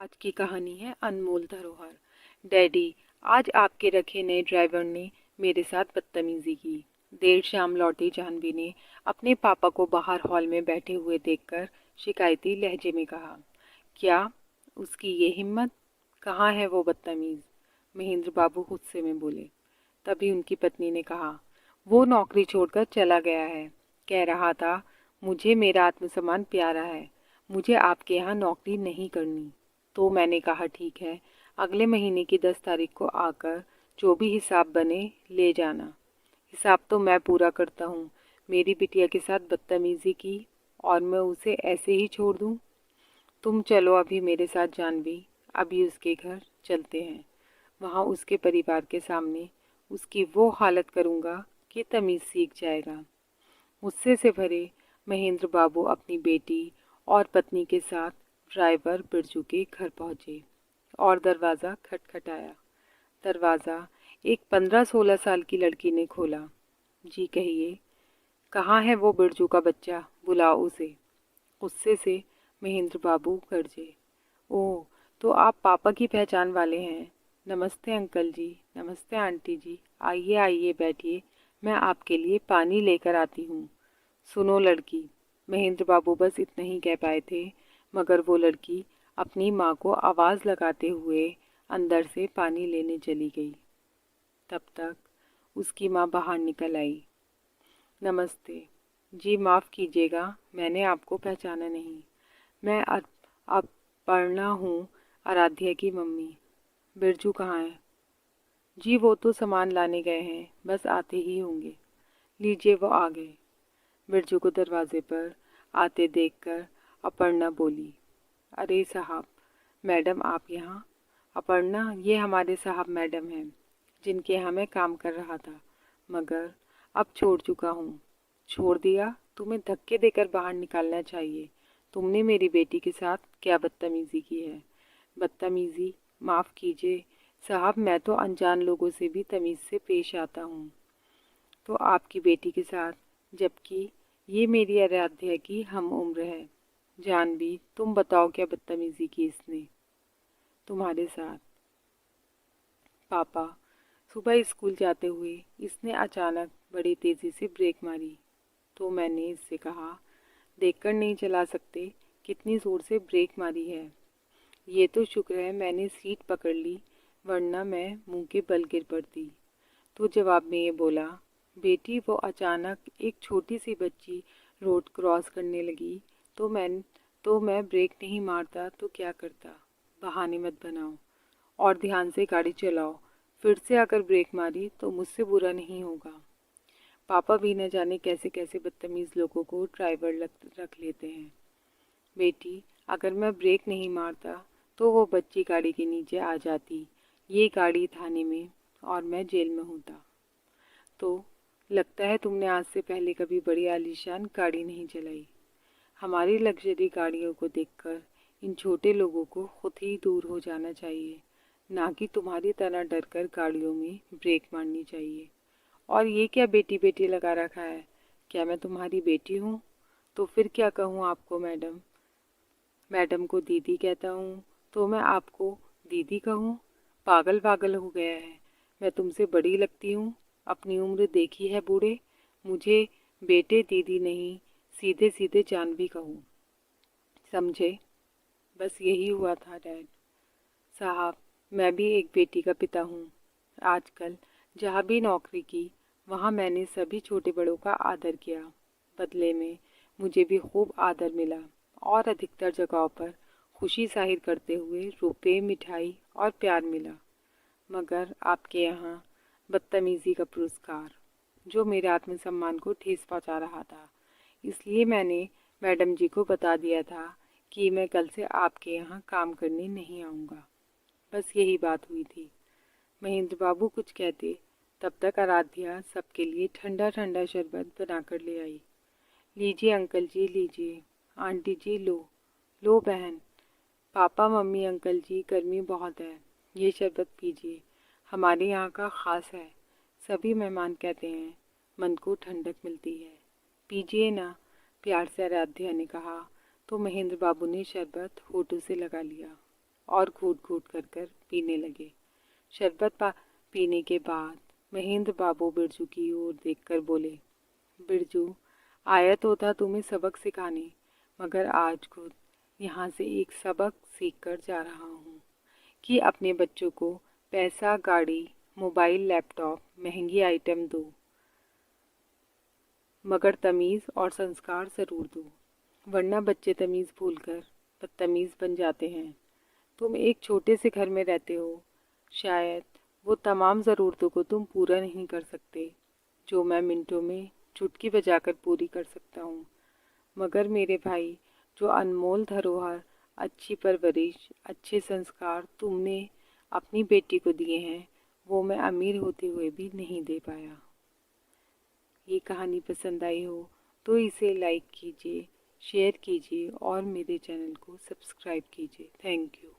आज की कहानी है अनमोल धरोहर। डैडी, आज आपके रखे नए ड्राइवर ने मेरे साथ बदतमीजी की। देर शाम लौटी जानवी ने अपने पापा को बाहर हॉल में बैठे हुए देखकर शिकायती लहजे में कहा, क्या उसकी ये हिम्मत? कहाँ है वो बदतमीज? महेंद्र बाबू गुस्से में बोले। तभी उनकी पत्नी ने कहा, वो नौकरी छोड़कर चला गया है। कह रहा था, मुझे मेरा आत्मसम्मान प्यारा है, मुझे आपके यहाँ नौकरी नहीं करनी। तो मैंने कहा, ठीक है, अगले महीने की 10 तारीख को आकर जो भी हिसाब बने ले जाना। हिसाब तो मैं पूरा करता हूँ। मेरी बिटिया के साथ बदतमीजी की और मैं उसे ऐसे ही छोड़ दूँ? तुम चलो अभी मेरे साथ जानवी, अभी उसके घर चलते हैं। वहाँ उसके परिवार के सामने उसकी वो हालत करूँगा कि तमीज़ सीख जाएगा। गुस्से से भरे महेंद्र बाबू अपनी बेटी और पत्नी के साथ ड्राइवर बिरजू के घर पहुंचे और दरवाज़ा खटखटाया। दरवाज़ा एक 15-16 साल की लड़की ने खोला। जी कहिए, कहाँ है वो बिरजू का बच्चा? बुलाओ उसे। गुस्से से महेंद्र बाबू गरजे। ओह, तो आप पापा की पहचान वाले हैं। नमस्ते अंकल जी, नमस्ते आंटी जी, आइए आइए बैठिए, मैं आपके लिए पानी लेकर आती हूँ। सुनो लड़की, महेंद्र बाबू बस इतना ही कह पाए थे, मगर वो लड़की अपनी माँ को आवाज़ लगाते हुए अंदर से पानी लेने चली गई। तब तक उसकी माँ बाहर निकल आई। नमस्ते जी, माफ़ कीजिएगा, मैंने आपको पहचाना नहीं। मैं अपर्णा हूँ, आराध्या की मम्मी। बिरजू कहाँ है? जी वो तो सामान लाने गए हैं, बस आते ही होंगे। लीजिए वो आ गए। बिरजू को दरवाजे पर आते देखकर अपर्णा बोली, अरे साहब, मैडम आप यहाँ? अपर्णा, ये हमारे साहब मैडम हैं जिनके यहाँ मैं काम कर रहा था, मगर अब छोड़ चुका हूँ। छोड़ दिया? तुम्हें धक्के देकर बाहर निकालना चाहिए। तुमने मेरी बेटी के साथ क्या बदतमीजी की है? बदतमीजी? माफ़ कीजिए साहब, मैं तो अनजान लोगों से भी तमीज़ से पेश आता हूँ। तो आपकी बेटी के साथ, जबकि ये मेरी आराध्या की हम उम्र है। जानवी, तुम बताओ क्या बदतमीजी की इसने तुम्हारे साथ? पापा, सुबह स्कूल जाते हुए इसने अचानक बड़ी तेज़ी से ब्रेक मारी, तो मैंने इससे कहा, देखकर नहीं चला सकते कितनी ज़ोर से ब्रेक मारी है। ये तो शुक्र है मैंने सीट पकड़ ली, वरना मैं मुंह के बल गिर पड़ती। तो जवाब में ये बोला, बेटी वो अचानक एक छोटी सी बच्ची रोड क्रॉस करने लगी, तो मैं ब्रेक नहीं मारता तो क्या करता? बहाने मत बनाओ और ध्यान से गाड़ी चलाओ। फिर से अगर ब्रेक मारी तो मुझसे बुरा नहीं होगा। पापा भी न जाने कैसे कैसे बदतमीज़ लोगों को ड्राइवर रख लेते हैं। बेटी, अगर मैं ब्रेक नहीं मारता तो वो बच्ची गाड़ी के नीचे आ जाती, ये गाड़ी थाने में, और मैं जेल में होता। तो लगता है तुमने आज से पहले कभी बड़ी आलीशान गाड़ी नहीं चलाई। हमारी लग्जरी गाड़ियों को देखकर इन छोटे लोगों को खुद ही दूर हो जाना चाहिए, ना कि तुम्हारी तरह डरकर गाड़ियों में ब्रेक मारनी चाहिए। और ये क्या बेटी बेटी लगा रखा है? क्या मैं तुम्हारी बेटी हूँ? तो फिर क्या कहूँ आपको? मैडम, मैडम को दीदी कहता हूँ, तो मैं आपको दीदी कहूँ? पागल पागल हो गया है। मैं तुमसे बड़ी लगती हूँ? अपनी उम्र देखी है बूढ़े? मुझे बेटे दीदी नहीं, सीधे सीधे जानवी कहूँ, समझे? बस यही हुआ था डैड साहब। मैं भी एक बेटी का पिता हूँ। आजकल जहाँ भी नौकरी की, वहाँ मैंने सभी छोटे बड़ों का आदर किया। बदले में मुझे भी खूब आदर मिला और अधिकतर जगहों पर खुशी जाहिर करते हुए रुपए, मिठाई और प्यार मिला। मगर आपके यहाँ बदतमीजी का पुरस्कार, जो मेरे आत्मसम्मान को ठेस पहुँचा रहा था। इसलिए मैंने मैडम जी को बता दिया था कि मैं कल से आपके यहाँ काम करने नहीं आऊँगा। बस यही बात हुई थी। महेंद्र बाबू कुछ कहते, तब तक आराध्या सबके लिए ठंडा ठंडा शरबत बनाकर ले आई। लीजिए अंकल जी, लीजिए। आंटी जी लो, लो बहन। पापा मम्मी अंकल जी, गर्मी बहुत है, ये शरबत पीजिए, हमारे यहाँ का ख़ास है। सभी मेहमान कहते हैं, मन को ठंडक मिलती है। पीजिए ना, प्यार से आराध्या ने कहा, तो महेंद्र बाबू ने शरबत होठों से लगा लिया। और घूट घूट कर पीने लगे। पीने के बाद महेंद्र बाबू बिरजू की ओर देखकर बोले, बिरजू, आया तो था तुम्हें सबक सिखाने, मगर आज खुद यहाँ से एक सबक सीख कर जा रहा हूँ कि अपने बच्चों को पैसा, गाड़ी, मोबाइल, लैपटॉप, महंगी आइटम दो, मगर तमीज़ और संस्कार ज़रूर दो, वरना बच्चे तमीज़ भूलकर बदतमीज़ बन जाते हैं। तुम एक छोटे से घर में रहते हो, शायद वो तमाम ज़रूरतों को तुम पूरा नहीं कर सकते जो मैं मिनटों में चुटकी बजाकर पूरी कर सकता हूँ, मगर मेरे भाई, जो अनमोल धरोहर, अच्छी परवरिश, अच्छे संस्कार तुमने अपनी बेटी को दिए हैं, वो मैं अमीर होते हुए भी नहीं दे पाया। ये कहानी पसंद आई हो तो इसे लाइक कीजिए, शेयर कीजिए और मेरे चैनल को सब्सक्राइब कीजिए। Thank you.